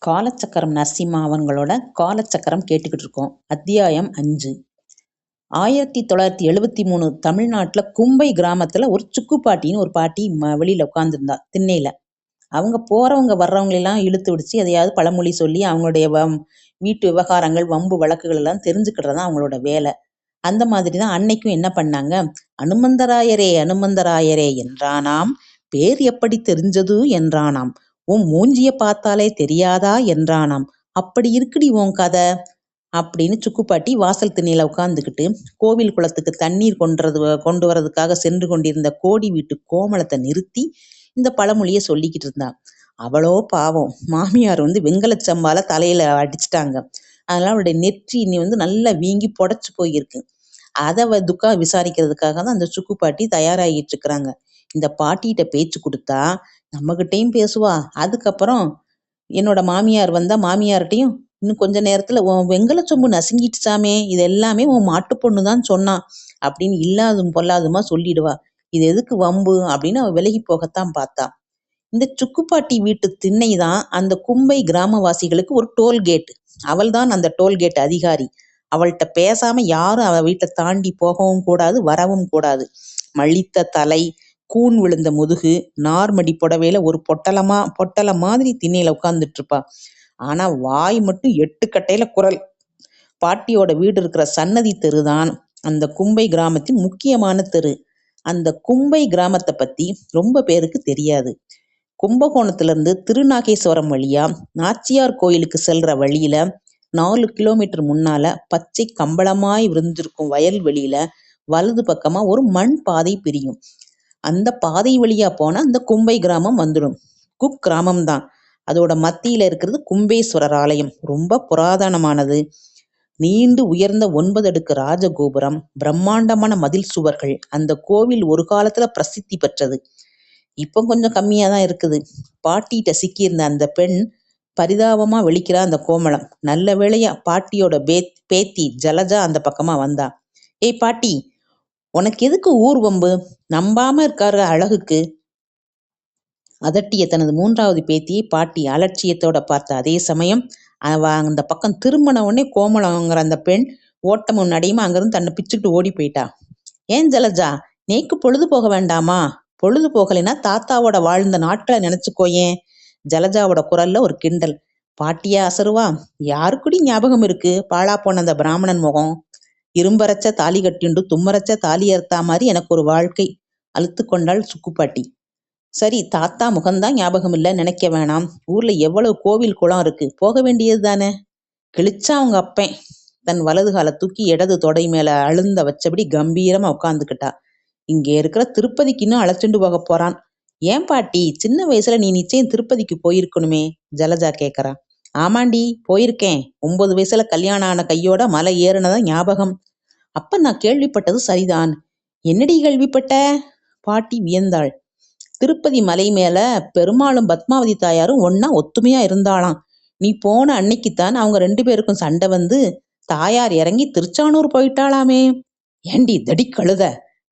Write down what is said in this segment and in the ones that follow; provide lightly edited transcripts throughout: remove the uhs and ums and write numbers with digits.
காலச்சக்கரம் நரசிம்மா அவங்களோட காலச்சக்கரம் கேட்டுக்கிட்டு இருக்கோம். அத்தியாயம் 5. 1973 தமிழ்நாட்டில் கும்பை கிராமத்துல ஒரு சுக்குப்பாட்டின்னு ஒரு பாட்டி வெளியில உட்காந்துருந்தா திண்ணையில. அவங்க போறவங்க வர்றவங்களெல்லாம் இழுத்து விடுச்சு எதையாவது பழமொழி சொல்லி அவங்களுடைய வீட்டு விவகாரங்கள் வம்பு வழக்குகள் எல்லாம் தெரிஞ்சுக்கிட்டதான் அவங்களோட வேலை. அந்த மாதிரிதான் அன்னைக்கும் என்ன பண்ணாங்க, அனுமந்தராயரே அனுமந்தராயரே என்றானாம், பேர் எப்படி தெரிஞ்சது என்றானாம், உன் மூஞ்சிய பார்த்தாலே தெரியாதா என்றானாம், அப்படி இருக்குடி உன் கதை அப்படின்னு சுக்குப்பாட்டி வாசல் திண்ணையில உட்கார்ந்துக்கிட்டு கோவில் குளத்துக்கு தண்ணீர் கொண்டு வர்றதுக்காக சென்று கொண்டிருந்த கோடி வீட்டு கோமளத்தை நிறுத்தி இந்த பழமொழியை சொல்லிக்கிட்டு இருந்தா. அவளோ பாவம், மாமியார் வெங்கலச்சம்பால தலையில அடிச்சிட்டாங்க. அதனால அவளுடைய நெற்றி நல்லா வீங்கி புடைச்சு போயிருக்கு. அதை விசாரிக்கிறதுக்காக தான் அந்த சுக்குப்பாட்டி தயாராகிட்டு இருக்கிறாங்க. இந்த பாட்டிகிட்ட பேச்சு கொடுத்தா நம்மகிட்டையும் பேசுவா, அதுக்கப்புறம் என்னோட மாமியார் வந்தா மாமியார்கிட்டையும் இன்னும் கொஞ்ச நேரத்துல உன் வெங்கல சொம்பு நசுங்கிட்டுச்சாமே, இது எல்லாமே உன் மாட்டு பொண்ணு தான் சொன்னான் அப்படின்னு இல்லாதும் பொல்லாதுமா சொல்லிடுவா. இது எதுக்கு வம்பு அப்படின்னு அவ விலகி போகத்தான் பார்த்தா. இந்த சுக்குப்பாட்டி வீட்டு திண்ணை தான் அந்த கும்பை கிராமவாசிகளுக்கு ஒரு டோல்கேட். அவள் தான் அந்த டோல்கேட் அதிகாரி. அவள்கிட்ட பேசாம யாரும் அவ வீட்டை தாண்டி போகவும் கூடாது, வரவும் கூடாது. மழித்த தலை, கூன் விழுந்த முதுகு, நார்மடி புடவையில ஒரு பொட்டல மாதிரி திண்ணையில உட்கார்ந்துட்டு இருப்பா. ஆனா வாய் மட்டும் 8 கட்டையில குரல். பாட்டியோட வீடு இருக்கிற சன்னதி தெருதான் அந்த கும்பை கிராமத்தின் முக்கியமான தெரு. அந்த கும்பை கிராமத்தை பத்தி ரொம்ப பேருக்கு தெரியாது. கும்பகோணத்துல இருந்து திருநாகேஸ்வரம் வழியா நாச்சியார் கோயிலுக்கு செல்ற வழியில 4 கிலோமீட்டர் முன்னால பச்சை கம்பளமாய் விரிஞ்சிருக்கும் வயல்வெளியில வலது பக்கமா ஒரு மண் பாதை பிரியும். அந்த பாதை வழியா போனா அந்த கும்பை கிராமம் வந்துடும். கிராமம் தான். அதோட மத்தியில இருக்கிறது கும்பேஸ்வரர் ஆலயம். ரொம்ப புராதனமானது. நீண்டு உயர்ந்த 9 அடுக்கு ராஜகோபுரம், பிரம்மாண்டமான மதில் சுவர்கள். அந்த கோவில் ஒரு காலத்துல பிரசித்தி பெற்றது. இப்ப கொஞ்சம் கம்மியா தான் இருக்குது. பாட்டிகிட்ட சிக்கியிருந்த அந்த பெண் பரிதாபமா வெளிக்கிறா அந்த கோமளம். நல்ல வேளையா பாட்டியோட பேத்தி ஜலஜா அந்த பக்கமா வந்தா. ஏய் பாட்டி, உனக்கு எதுக்கு ஊர் வம்பு, நம்பாம இருக்காரு அழகுக்கு. அதட்டிய தனது 3வது பேத்தியை பாட்டி அலட்சியத்தோட பார்த்த அதே சமயம் அவ அந்த பக்கம் திரும்பின உடனே கோமளங்கிற அந்த பெண் ஓட்டமும் நடையுமா அங்கிருந்து தன்னை பிச்சுக்கிட்டு ஓடி போயிட்டா. ஏன் ஜலஜா, நேக்கு பொழுது போக வேண்டாமா? பொழுது போகலைன்னா தாத்தாவோட வாழ்ந்த நாட்களை நினைச்சுக்கோயேன். ஜலஜாவோட குரல்ல ஒரு கிண்டல். பாட்டியா அசருவா? யாருக்குடி ஞாபகம் இருக்கு பாழா போன அந்த பிராமணன் முகம்? இரும்பரைச்ச தாலி கட்டிண்டு தும்மரைச்ச தாலி அறுத்தா மாதிரி எனக்கு ஒரு வாழ்க்கை, அழுத்து கொண்டாள் சுக்குப்பாட்டி. சரி, தாத்தா முகம்தான் ஞாபகம் இல்ல நினைக்க வேணாம். ஊர்ல எவ்வளவு கோவில் குளம் இருக்கு, போக வேண்டியது தானே. கிழிச்சா அவங்க அப்பேன். தன் வலது காலை தூக்கி இடது தொடை மேல அழுந்த வச்சபடி கம்பீரமா உட்காந்துக்கிட்டா. இங்க இருக்கிற திருப்பதிக்கு இன்னும் அழைச்சிட்டு போக போறான். ஏன் பாட்டி, சின்ன வயசுல நீ நிச்சயம் திருப்பதிக்கு போயிருக்கணுமே, ஜலஜா கேக்குறா. ஆமாண்டி, போயிருக்கேன். 9 வயசுல கல்யாணம் ஆன கையோட மலை ஏறினதா ஞாபகம். அப்ப நான் கேள்விப்பட்டது சரிதான். என்னடி கேள்விப்பட்ட? பாட்டி வியந்தாள். திருப்பதி மலை மேல பெருமாளும் பத்மாவதி தாயாரும் ஒன்னா ஒத்துமையா இருந்தாளாம். நீ போன அன்னைக்குத்தான் அவங்க 2 பேருக்கும் சண்டை வந்து தாயார் இறங்கி திருச்சானூர் போயிட்டாளாமே. ஏண்டி தடி கழுத,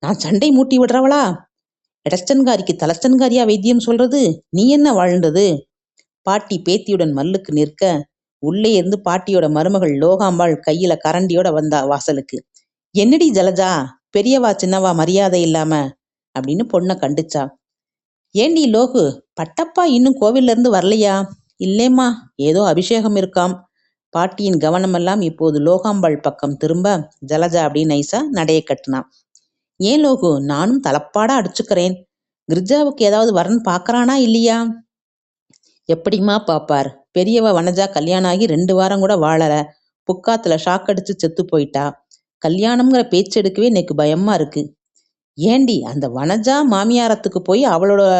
நான் சண்டை மூட்டி விடுறவளா? இடச்சன்காரிக்கு தலச்சன்காரியா வைத்தியம் சொல்றது? நீ என்ன வாழ்ந்தது? பாட்டி பேத்தியுடன் மல்லுக்கு நிற்க உள்ளே இருந்து பாட்டியோட மருமகள் லோகாம்பாள் கையில கரண்டியோட வந்தா வாசலுக்கு. என்னடி ஜலஜா, பெரியவா சின்னவா மரியாதை இல்லாம அப்படின்னு பொண்ணை கண்டுச்சா. ஏண்டி லோகு, பட்டப்பா இன்னும் கோவில்ல இருந்து வரலையா? இல்லேம்மா, ஏதோ அபிஷேகம் இருக்காம். பாட்டியின் கவனமெல்லாம் இப்போது லோகாம்பாள் பக்கம் திரும்ப ஜலஜா அப்படின்னு நைசா நடைய கட்டினான். ஏன் லோகு, நானும் தலப்பாடா அடிச்சுக்கிறேன். கிரிஜாவுக்கு ஏதாவது வரன் பாக்குறானா இல்லையா? எப்படிமா பாப்பார்? பெரியவ வனஜா கல்யாணம் ஆகி 2 வாரம் கூட வாழல. புக்காத்துல ஷாக் அடிச்சு செத்து போயிட்டா. கல்யாணம்ங்கிற பேச்சு எடுக்கவே எனக்கு பயமா இருக்கு. ஏண்டி, அந்த வனஜா மாமியாரத்துக்கு போய்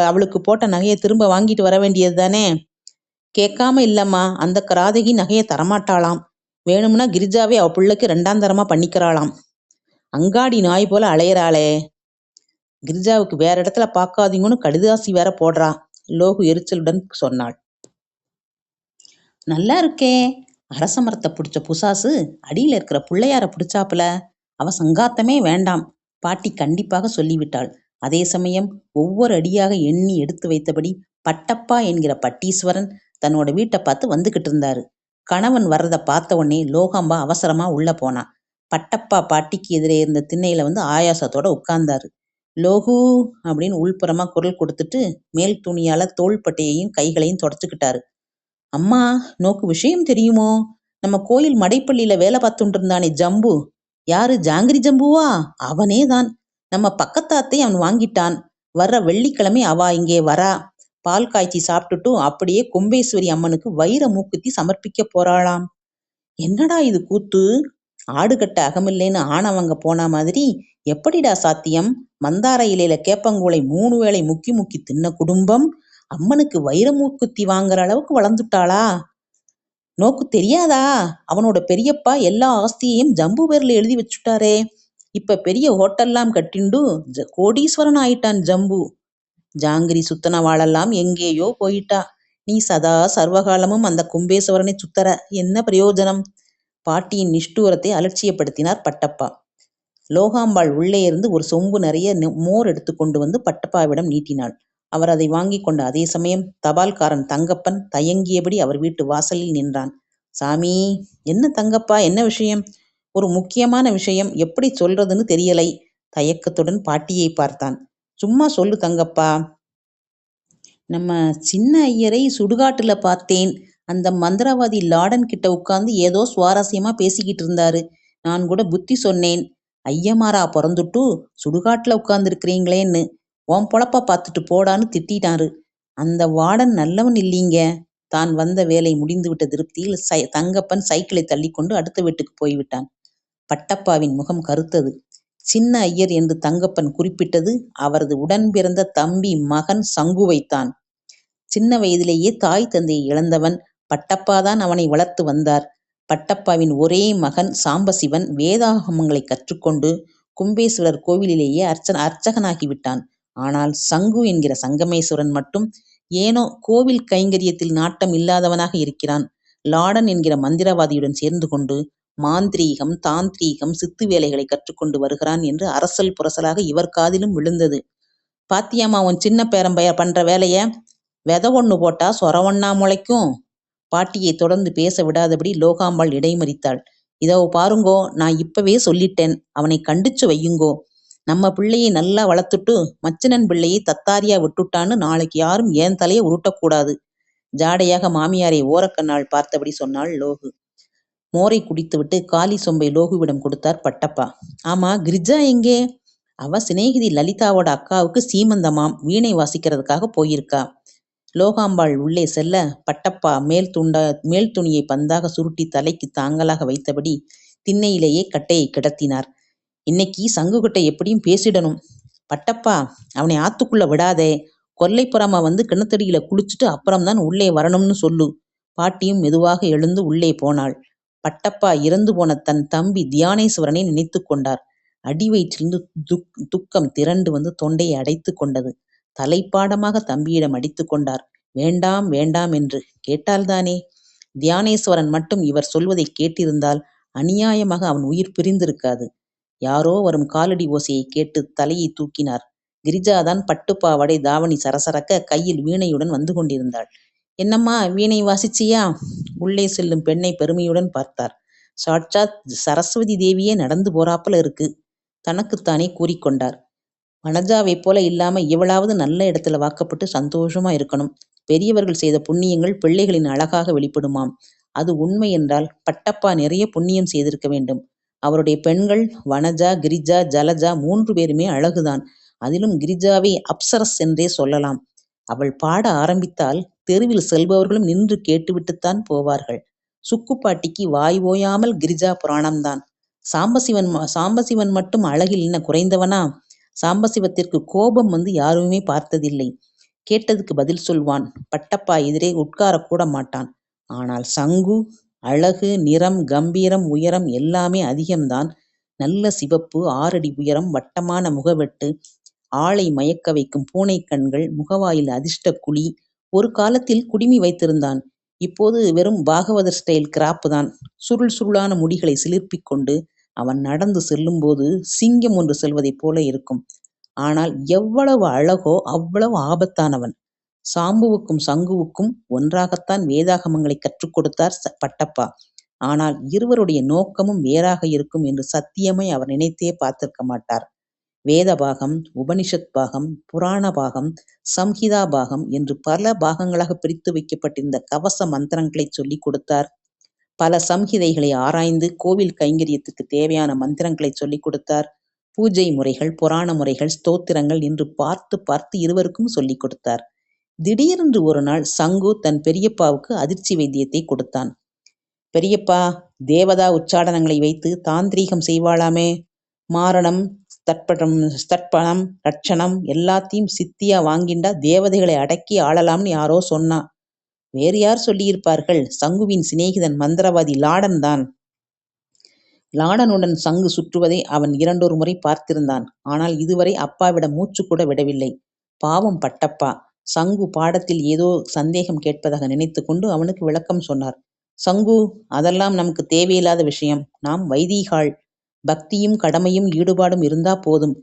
அவளுக்கு போட்ட நகையை திரும்ப வாங்கிட்டு வர வேண்டியது தானே? கேட்காம இல்லம்மா, அந்த கிராதகி நகையை தரமாட்டாளாம். வேணும்னா கிரிஜாவே அவ பிள்ளைக்கு 2ஆம் தரமா பண்ணிக்கிறாளாம். அங்காடி நாய் போல அலையறாளே. கிரிஜாவுக்கு வேற இடத்துல பார்க்காதீங்கன்னு கடிதாசி வேற போடுறா, லோகு எரிச்சலுடன் சொன்னாள். நல்லா இருக்கே, அரச மரத்தை பிடிச்ச புசாசு அடியில இருக்கிற பிள்ளையார பிடிச்சாப்புல. அவ சங்காத்தமே வேண்டாம், பாட்டி கண்டிப்பாக சொல்லிவிட்டாள். அதே சமயம் ஒவ்வொரு அடியாக எண்ணி எடுத்து வைத்தபடி பட்டப்பா என்கிற பட்டீஸ்வரன் தன்னோட வீட்டை பார்த்து வந்துகிட்டு இருந்தாரு. கணவன் வர்றதை பார்த்த உடனே லோகாம்பா அவசரமா உள்ள போனான். பட்டப்பா பாட்டிக்கு எதிரே இருந்த திண்ணையில ஆயாசத்தோட உட்கார்ந்தாரு. லோகு அப்படின்னு உள்புறமா குரல் கொடுத்துட்டு மேல் துணியால தோள்பட்டையையும் கைகளையும் தொடச்சுக்கிட்டாரு. அம்மா, நோக்கு விஷயம் தெரியுமோ? நம்ம கோயில் மடைப்பள்ளியில வேலை பார்த்துட்டு இருந்தானே ஜம்பு. யாரு, ஜாங்கிரி ஜம்புவா? அவனே தான். நம்ம பக்கத்தாத்தை அவன் வாங்கிட்டான். வர்ற வெள்ளிக்கிழமை அவ இங்கே வரா. பால் காய்ச்சி சாப்பிட்டுட்டு அப்படியே கும்பேஸ்வரி அம்மனுக்கு வைர மூக்குத்தி சமர்ப்பிக்க போறாளாம். என்னடா இது கூத்து? ஆடுகட்ட அகமில்லைன்னு ஆனவங்க போன மாதிரி எப்படிடா சாத்தியம்? மந்தார இலையில கேப்பங்கூளை 3 வேளை முக்கி முக்கி தின்ன குடும்பம் அம்மனுக்கு வைர மூக்குத்தி வாங்குற அளவுக்கு வளர்ந்துட்டாளா? நோக்கு தெரியாதா? அவனோட பெரியப்பா எல்லா ஆஸ்தியையும் ஜம்பு பேர்ல எழுதி வச்சுட்டாரே. இப்ப பெரிய ஹோட்டல்லாம் கட்டிண்டு கோடீஸ்வரன் ஆயிட்டான் ஜம்பு. ஜாங்கிரி சுத்தனவாளெல்லாம் எங்கேயோ போயிட்டா. நீ சதா சர்வகாலமும் அந்த கும்பேஸ்வரனை சுத்தற, என்ன பிரயோஜனம்? பாட்டியின் நிஷ்டூரத்தை அலட்சியப்படுத்தினார் பட்டப்பா. லோகாம்பாள் உள்ளே இருந்து ஒரு சொம்பு நிறைய மோர் எடுத்து கொண்டு பட்டப்பாவிடம் நீட்டினாள். அவர் அதை வாங்கி கொண்ட அதே சமயம் தபால்காரன் தங்கப்பன் தயங்கியபடி அவர் வீட்டு வாசலில் நின்றான். சாமி, என்ன தங்கப்பா, என்ன விஷயம்? ஒரு முக்கியமான விஷயம், எப்படி சொல்றதுன்னு தெரியலை. தயக்கத்துடன் பாட்டியை பார்த்தான். சும்மா சொல்லு தங்கப்பா. நம்ம சின்ன ஐயரை சுடுகாட்டுல பார்த்தேன். அந்த மந்திரவாதி லாடன் கிட்ட உட்கார்ந்து ஏதோ சுவாரஸ்யமா பேசிக்கிட்டு இருந்தாரு. நான் கூட புத்தி சொன்னேன். ஐயமாரா பிறந்துட்டு சுடுகாட்டுல உட்கார்ந்துருக்கிறீங்களேன்னு. உன் பொழப்ப பார்த்துட்டு போடான்னு திட்டினாரு. அந்த வார்டன் நல்லவன் இல்லீங்க. தான் வந்த வேலை முடிந்து விட்ட திருப்தியில் தங்கப்பன் சைக்கிளை தள்ளிக்கொண்டு அடுத்த வீட்டுக்கு போய்விட்டான். பட்டப்பாவின் முகம் கருத்தது. சின்ன ஐயர் என்று தங்கப்பன் குறிப்பிட்டது அவரது உடன் பிறந்த தம்பி மகன் சங்குவைத்தான். சின்ன வயதிலேயே தாய் தந்தையை இழந்தவன். பட்டப்பாதான் அவனை வளர்த்து வந்தார். பட்டப்பாவின் ஒரே மகன் சாம்பசிவன் வேதாகமங்களை கற்றுக்கொண்டு கும்பேஸ்வரர் கோவிலிலேயே அர்ச்சகனாகிவிட்டான். ஆனால் சங்கு என்கிற சங்கமேஸ்வரன் மட்டும் ஏனோ கோவில் கைங்கரியத்தில் நாட்டம் இல்லாதவனாக இருக்கிறான். லாடன் என்கிற மந்திரவாதியுடன் சேர்ந்து கொண்டு மாந்திரீகம், தாந்திரீகம், சித்து வேலைகளை கற்றுக்கொண்டு வருகிறான் என்று அரசல் புரசலாக இவர் காதிலும் விழுந்தது. பாத்தியாமா உன் சின்ன பேரம்பைய பண்ற வேலைய? விதை ஒண்ணு போட்டா சொர ஒண்ணா முளைக்கும். பாட்டியை தொடர்ந்து பேச விடாதபடி லோகாம்பாள் இடைமறித்தாள். இதோ பாருங்கோ, நான் இப்பவே சொல்லிட்டேன். அவனை கண்டிச்சு வையுங்கோ. நம்ம பிள்ளையை நல்லா வளர்த்துட்டு மச்சினன் பிள்ளையை தத்தாரியா விட்டுட்டான்னு நாளைக்கு யாரும் ஏன் தலையை உருட்டக்கூடாது. ஜாடையாக மாமியாரை ஓரக்கண்ணால் பார்த்தபடி சொன்னாள் லோகு. மோரை குடித்துவிட்டு காலி சொம்பை லோகுவிடம் கொடுத்தார் பட்டப்பா. ஆமா, கிரிஜா எங்கே? அவ சிநேகிதி லலிதாவோட அக்காவுக்கு சீமந்தமாம், வீணை வாசிக்கிறதுக்காக போயிருக்கா. லோகாம்பாள் உள்ளே செல்ல பட்டப்பா மேல் துணியை பந்தாக சுருட்டி தலைக்கு தாங்கலாக வைத்தபடி திண்ணையிலேயே கட்டையை கிடத்தினார். இன்னைக்கு சங்குகிட்ட எப்படியும் பேசிடணும். பட்டப்பா, அவனை ஆத்துக்குள்ள விடாதே. கொல்லைப்புறமா கிணத்தடியில குளிச்சுட்டு அப்புறம்தான் உள்ளே வரணும்னு சொல்லு. பாட்டியும் மெதுவாக எழுந்து உள்ளே போனாள். பட்டப்பா இறந்து போன தன் தம்பி தியானேஸ்வரனை நினைத்து கொண்டார். அடி வயிற்றிலிருந்து துக்கம் திரண்டு தொண்டையை அடைத்து கொண்டது. தலைப்பாடமாக தம்பியிடம் அடித்து கொண்டார். வேண்டாம் வேண்டாம் என்று. கேட்டால்தானே? தியானேஸ்வரன் மட்டும் இவர் சொல்வதை கேட்டிருந்தால் அநியாயமாக அவன் உயிர் பிரிந்திருக்காது. யாரோ வரும் காலடி ஓசையை கேட்டு தலையை தூக்கினார். கிரிஜாதான் பட்டுப்பாவடை தாவணி சரசரக்க கையில் வீணையுடன் வந்து கொண்டிருந்தாள். என்னம்மா, வீணை வாசிச்சியா? உள்ளே செல்லும் பெண்ணை பெருமையுடன் பார்த்தார். சாட்சாத் சரஸ்வதி தேவியே நடந்து போறாப்புல இருக்கு. தனக்குத்தானே கூறிக்கொண்டார். வனஜாவைப் போல இல்லாம இவளாவது நல்ல இடத்துல வாக்கப்பட்டு சந்தோஷமா இருக்கணும். பெரியவர்கள் செய்த புண்ணியங்கள் பிள்ளைகளின் அழகாக வெளிப்படுமாம். அது உண்மை என்றால் பட்டப்பா நிறைய புண்ணியம் செய்திருக்க வேண்டும். அவருடைய பெண்கள் வனஜா, கிரிஜா, ஜலஜா 3 பேருமே அழகுதான். அதிலும் கிரிஜாவை அப்சரஸ் என்றே சொல்லலாம். அவள் பாட ஆரம்பித்தால் தெருவில் செல்பவர்களும் நின்று கேட்டுவிட்டுத்தான் போவார்கள். சுக்குப்பாட்டிக்கு வாய் ஓயாமல் கிரிஜா புராணம்தான். சாம்பசிவன் மட்டும் அழகில் என்ன குறைந்தவனா? சாம்பசிவத்திற்கு கோபம் யாருமே பார்த்ததில்லை. கேட்டதுக்கு பதில் சொல்வான். பட்டப்பா எதிரே உட்காரக்கூட மாட்டான். ஆனால் சங்கு அழகு, நிறம், கம்பீரம், உயரம் எல்லாமே அதிகம்தான். நல்ல சிவப்பு, 6 அடி உயரம், வட்டமான முகவெட்டு, ஆளை மயக்க வைக்கும் பூனை கண்கள், முகவாயில் அதிர்ஷ்ட குழி. ஒரு காலத்தில் குடுமி வைத்திருந்தான். இப்போது வெறும் பாகவதர் ஸ்டைல் கிராப்பு தான். சுருள் சுருளான முடிகளை சிலிர்ப்பிக் கொண்டு அவன் நடந்து செல்லும்போது சிங்கம் ஒன்று செல்வதைப் போல இருக்கும். ஆனால் எவ்வளவு அழகோ அவ்வளவு ஆபத்தானவன். சாம்புவுக்கும் சங்குவுக்கும் ஒன்றாகத்தான் வேதாகமங்களை கற்றுக் கொடுத்தார் பட்டப்பா. ஆனால் இருவருடைய நோக்கமும் வேறாக இருக்கும் என்று சத்தியமாய் அவர் நினைத்தே பார்த்திருக்க மாட்டார். வேத பாகம், உபனிஷத் பாகம், புராண பாகம், சம்ஹிதா பாகம் என்று பல பாகங்களாக பிரித்து வைக்கப்பட்டிருந்த கவச மந்திரங்களை சொல்லிக் கொடுத்தார். பல சம்ஹிதைகளை ஆராய்ந்து கோவில் கைங்கரியத்துக்கு தேவையான மந்திரங்களை சொல்லிக் கொடுத்தார். பூஜை முறைகள், புராண முறைகள், ஸ்தோத்திரங்கள் என்று பார்த்து பார்த்து இருவருக்கும் சொல்லிக் கொடுத்தார். திடீரென்று ஒரு நாள் சங்கு தன் பெரியப்பாவுக்கு அதிர்ச்சி வைத்தியத்தை கொடுத்தான். பெரியப்பா, தேவதா உச்சாடனங்களை வைத்து தாந்திரீகம் செய்வாளாமே, மாரணம், ஸ்தர்ப்பணம், ரட்சணம் எல்லாத்தையும் சித்தியா வாங்கிண்டா தேவதைகளை அடக்கி ஆளலாம்னு யாரோ சொன்னா. வேறு யார் சொல்லியிருப்பார்கள்? சங்குவின் சிநேகிதன் மந்திரவாதி லாடன் தான். லாடனுடன் சங்கு சுற்றுவதை அவன் 2 முறை பார்த்திருந்தான். ஆனால் இதுவரை அப்பாவிடம் மூச்சு கூட விடவில்லை. பாவம் பட்டப்பா. சங்கு பாடத்தில் ஏதோ சந்தேகம் கேட்பதாக நினைத்து கொண்டு அவனுக்கு விளக்கம் சொன்னார். சங்கு, அதெல்லாம் நமக்கு தேவையில்லாத விஷயம். நாம் வைதீகாள். பக்தியும் கடமையும் ஈடுபாடும் இருந்தா போதும்.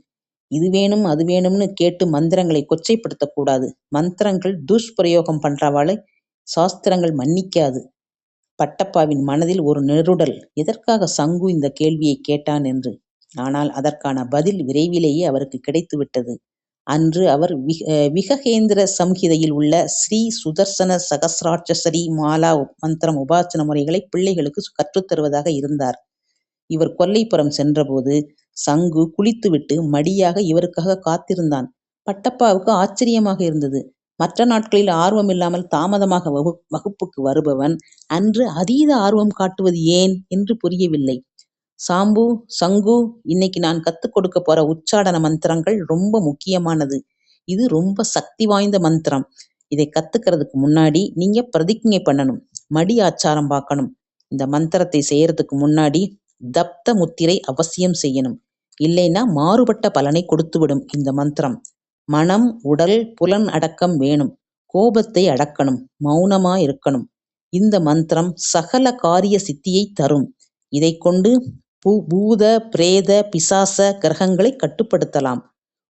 இது வேணும் அது வேணும்னு கேட்டு மந்திரங்களை கொச்சைப்படுத்தக்கூடாது. மந்திரங்கள் துஷ்பிரயோகம் பண்றவாளை சாஸ்திரங்கள் மன்னிக்காது. பட்டப்பாவின் மனதில் ஒரு நெருடல், எதற்காக சங்கு இந்த கேள்வியை கேட்டான் என்று. ஆனால் அதற்கான பதில் விரைவிலேயே அவருக்கு கிடைத்துவிட்டது. அன்று அவர் விககேந்திர சம்ஹிதையில் உள்ள ஸ்ரீ சுதர்சன சகசிராட்சசரி மாலா மந்திரம் உபாசன முறைகளை பிள்ளைகளுக்கு கற்றுத்தருவதாக இருந்தார். இவர் கொல்லைப்புறம் சென்றபோது சங்கு குளித்துவிட்டு மடியாக இவருக்காக காத்திருந்தான். பட்டப்பாவுக்கு ஆச்சரியமாக இருந்தது. மற்ற நாட்களில் ஆர்வமில்லாமல் தாமதமாக வகுப்புக்கு வருபவன் அன்று அதீத ஆர்வம் காட்டுவது ஏன் என்று புரியவில்லை. சாம்பு, சங்கு, இன்னைக்கு நான் கத்துக் கொடுக்க போற உச்சாடன மந்திரங்கள் ரொம்ப முக்கியமானது. இது ரொம்ப சக்தி வாய்ந்த மந்திரம். இதை கத்துக்கிறதுக்கு முன்னாடி நீங்க பிரதிஜ்ஞை பண்ணணும், மடி ஆச்சாரம் பார்க்கணும். இந்த மந்திரத்தை செய்யறதுக்கு முன்னாடி தப்த முத்திரை அவசியம் செய்யணும். இல்லைன்னா மாறுபட்ட பலனை கொடுத்துவிடும் இந்த மந்திரம். மனம், உடல், புலன் அடக்கம் வேணும். கோபத்தை அடக்கணும். மௌனமா இருக்கணும். இந்த மந்திரம் சகல காரிய சித்தியை தரும். இதை கொண்டு பூத, பிரேத, பிசாச கிரகங்களை கட்டுப்படுத்தலாம்.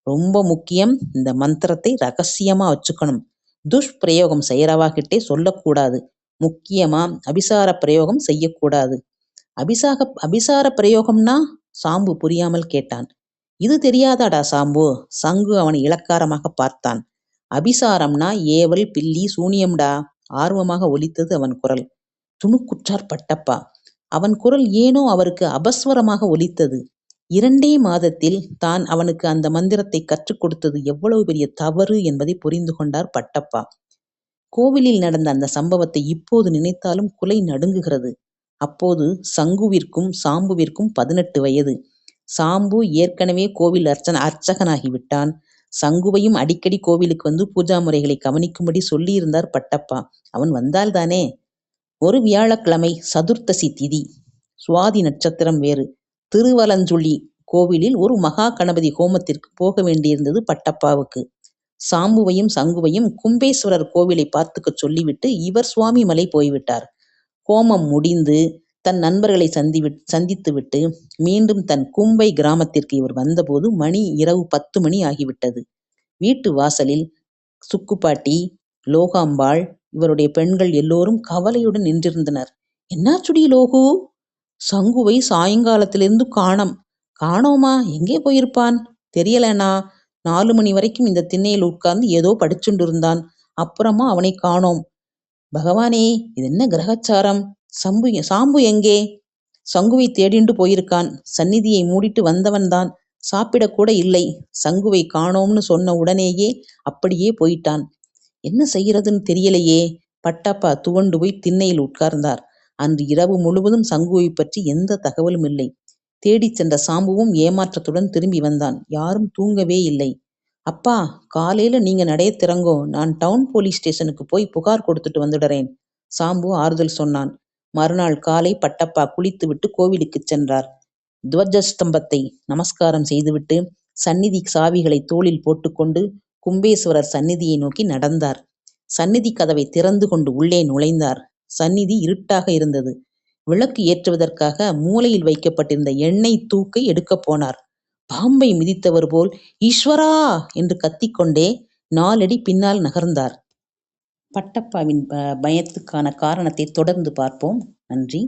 ரொம்ப முக்கியம், இந்த மந்திரத்தை ரகசியமா வச்சுக்கணும். துஷ்பிரயோகம் செய்யறவாகிட்டே சொல்லக்கூடாது. முக்கியமா அபிசார பிரயோகம் செய்யக்கூடாது. அபிசார பிரயோகம்னா? சாம்பு புரியாமல் கேட்டான். இது தெரியாதாடா சாம்பு? சங்கு அவனை இளக்காரமாக பார்த்தான். அபிசாரம்னா ஏவல், பில்லி, சூனியம்டா. ஆர்வமாக ஒலித்தது அவன் குரல். துணுக்குற்றார் பட்டப்பா. அவன் குரல் ஏனோ அவருக்கு அபஸ்வரமாக ஒலித்தது. 2 மாதத்தில் தான் அவனுக்கு அந்த மந்திரத்தை கற்றுக் கொடுத்தது எவ்வளவு பெரிய தவறு என்பதை புரிந்து கொண்டார் பட்டப்பா. கோவிலில் நடந்த அந்த சம்பவத்தை இப்போது நினைத்தாலும் குலை நடுங்குகிறது. அப்போது சங்குவிற்கும் சாம்புவிற்கும் 18 வயது. சாம்பு ஏற்கனவே கோவில் அர்ச்சகனாகிவிட்டான். சங்குவையும் அடிக்கடி கோவிலுக்கு வந்து பூஜா முறைகளை கவனிக்கும்படி சொல்லியிருந்தார் பட்டப்பா. அவன் வந்தால்தானே. ஒரு வியாழக்கிழமை, சதுர்த்தசி திதி, சுவாதி நட்சத்திரம் வேறு. திருவலஞ்சுழி கோவிலில் ஒரு மகா கணபதி ஹோமத்திற்கு போக வேண்டியிருந்தது பட்டப்பாவுக்கு. சாம்புவையும் சங்குவையும் கும்பேஸ்வரர் கோவிலை பார்த்துக்க சொல்லிவிட்டு இவர் சுவாமி மலை போய்விட்டார். ஹோமம் முடிந்து தன் நண்பர்களை சந்தித்துவிட்டு மீண்டும் தன் கும்பை கிராமத்திற்கு இவர் வந்தபோது மணி இரவு 10 மணி ஆகிவிட்டது. வீட்டு வாசலில் சுக்குப்பாட்டி, லோகாம்பாள், இவருடைய பெண்கள் எல்லோரும் கவலையுடன் நின்றிருந்தனர். என்னாச்சுடி லோகு? சங்குவை சாயங்காலத்திலிருந்து காணோமா? எங்கே போயிருப்பான்? தெரியலண்ணா. 4 மணி வரைக்கும் இந்த திண்ணையில் உட்கார்ந்து ஏதோ படிச்சுண்டு இருந்தான். அப்புறமா அவனை காணோம். பகவானே, இது என்ன கிரகச்சாரம்? சாம்பு எங்கே? சங்குவை தேடிண்டு போயிருக்கான். சந்நிதியை மூடிட்டு வந்தவன்தான். சாப்பிடக்கூட இல்லை. சங்குவை காணோம்னு சொன்ன உடனேயே அப்படியே போயிட்டான். என்ன செய்யறதுன்னு தெரியலையே. பட்டப்பா துவண்டு போய் திண்ணையில் உட்கார்ந்தார். அன்று இரவு முழுவதும் சங்குவை பற்றி எந்த தகவலும் இல்லை. தேடிச் சென்ற சாம்புவும் ஏமாற்றத்துடன் திரும்பி வந்தான். யாரும் தூங்கவே இல்லை. அப்பா, காலையில நீங்க நடைய திறங்கோ, நான் டவுன் போலீஸ் ஸ்டேஷனுக்கு போய் புகார் கொடுத்துட்டு வந்துடுறேன், சாம்பு ஆறுதல் சொன்னான். மறுநாள் காலை பட்டப்பா குளித்துவிட்டு கோவிலுக்கு சென்றார். துவஜஸ்தம்பத்தை நமஸ்காரம் செய்துவிட்டு சந்நிதி சாவிகளை தோளில் போட்டுக்கொண்டு கும்பேஸ்வரர் சந்நிதியை நோக்கி நடந்தார். சந்நிதி கதவை திறந்து கொண்டு உள்ளே நுழைந்தார். சந்நிதி இருட்டாக இருந்தது. விளக்கு ஏற்றுவதற்காக மூலையில் வைக்கப்பட்டிருந்த எண்ணெய் தூக்கை எடுக்கப் போனார். பாம்பை மிதித்தவர் போல் ஈஸ்வரா என்று கத்திக்கொண்டே 4 அடி பின்னால் நகர்ந்தார். பட்டப்பாவின் பயத்துக்கான காரணத்தை தொடர்ந்து பார்ப்போம். நன்றி.